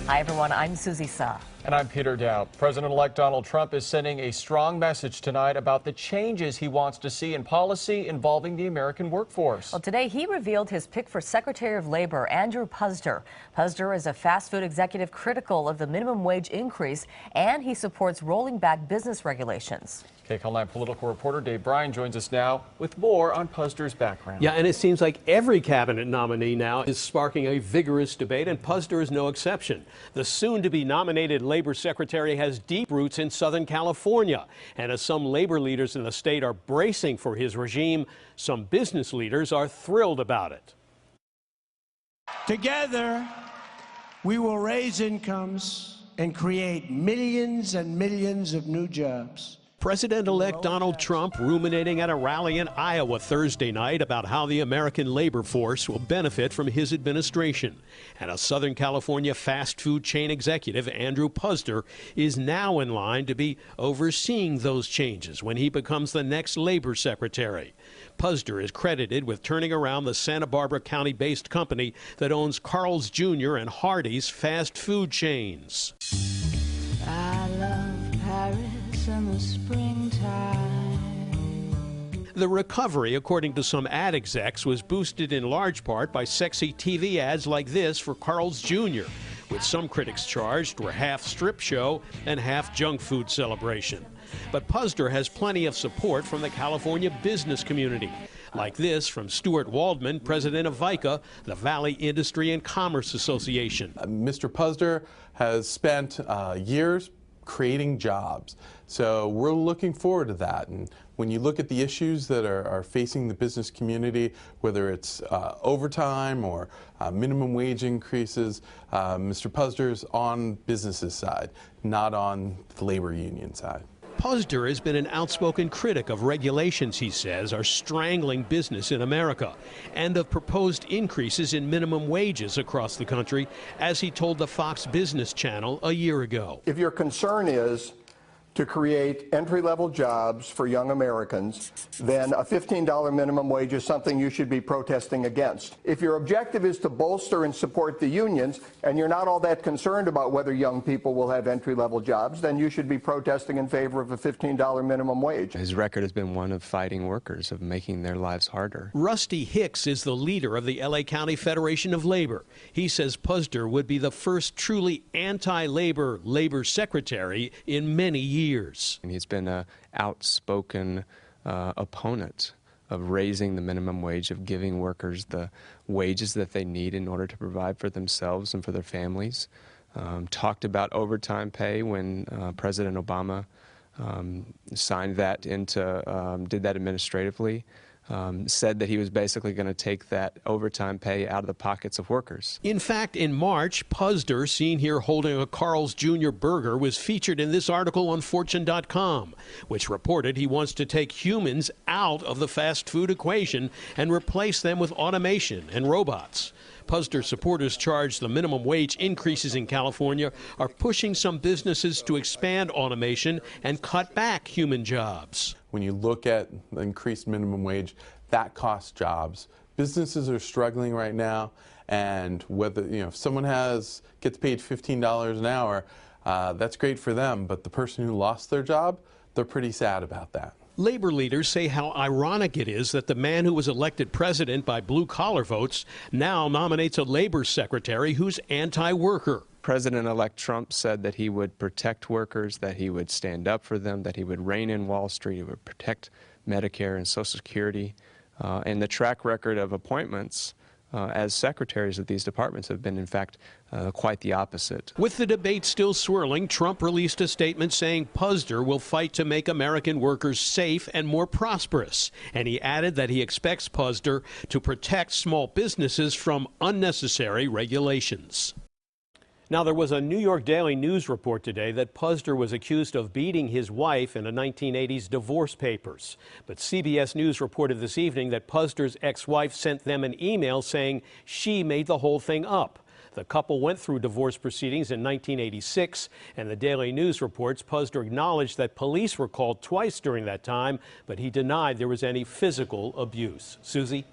Hi, everyone. I'm Susie Sa. And I'm Peter Dow. President-elect Donald Trump is sending a strong message tonight about the changes he wants to see in policy involving the American workforce. Well, today he revealed his pick for Secretary of Labor, Andrew Puzder. Puzder is a fast food executive critical of the minimum wage increase, and he supports rolling back business regulations. KCAL 9 political reporter Dave Bryan joins us now with more on Puzder's background. Yeah, and it seems like every cabinet nominee now is sparking a vigorous debate, and Puzder is no exception. The soon-to-be nominated Labor Secretary has deep roots in Southern California, and as some labor leaders in the state are bracing for his regime, some business leaders are thrilled about it. Together, we will raise incomes and create millions and millions of new jobs. President-elect Donald Trump ruminating at a rally in Iowa Thursday night about how the American labor force will benefit from his administration. And a Southern California fast food chain executive, Andrew Puzder, is now in line to be overseeing those changes when he becomes the next labor secretary. Puzder is credited with turning around the Santa Barbara County-based company that owns Carl's Jr. and Hardee's fast food chains. I love Paris in the springtime. The recovery, according to some ad execs, was boosted in large part by sexy TV ads like this for Carl's Jr., which some critics charged were half strip show and half junk food celebration. But Puzder has plenty of support from the California business community, like this from Stuart Waldman, president of VICA, the Valley Industry and Commerce Association. Mr. Puzder has spent years creating jobs. So we're looking forward to that. And when you look at the issues that are facing the business community, whether it's overtime or minimum wage increases, Mr. Puzder's on business's side, not on the labor union side. Puzder has been an outspoken critic of regulations he says are strangling business in America and of proposed increases in minimum wages across the country, as he told the Fox Business Channel a year ago. If your concern is to create entry-level jobs for young Americans, then a $15 minimum wage is something you should be protesting against. If your objective is to bolster and support the unions, and you're not all that concerned about whether young people will have entry-level jobs, then you should be protesting in favor of a $15 minimum wage. His record has been one of fighting workers, of making their lives harder. Rusty Hicks is the leader of the LA County Federation of Labor. He says Puzder would be the first truly anti-labor labor secretary in many years. And he's been an outspoken opponent of raising the minimum wage, of giving workers the wages that they need in order to provide for themselves and for their families. Talked about overtime pay when President Obama signed that into, did that administratively. Said that he was basically going to take that overtime pay out of the pockets of workers. In fact, in March, Puzder, seen here holding a Carl's Jr. burger, was featured in this article on Fortune.com, which reported he wants to take humans out of the fast food equation and replace them with automation and robots. Puzder supporters charge the minimum wage increases in California are pushing some businesses to expand automation and cut back human jobs. When you look at the increased minimum wage, that costs jobs. Businesses are struggling right now, and whether if someone gets paid $15 an hour, that's great for them, but the person who lost their job, they're pretty sad about that. Labor leaders say how ironic it is that the man who was elected president by blue-collar votes now nominates a labor secretary who's anti-worker. President-elect Trump said that he would protect workers, that he would stand up for them, that he would rein in Wall Street, he would protect Medicare and Social Security. And the track record of appointments as secretaries of these departments have been, in fact, quite the opposite. With the debate still swirling, Trump released a statement saying Puzder will fight to make American workers safe and more prosperous. And he added that he expects Puzder to protect small businesses from unnecessary regulations. Now, there was a New York Daily News report today that Puzder was accused of beating his wife in a 1980s divorce papers. But CBS News reported this evening that Puzder's ex-wife sent them an email saying she made the whole thing up. The couple went through divorce proceedings in 1986, and the Daily News reports Puzder acknowledged that police were called twice during that time, but he denied there was any physical abuse. Susie?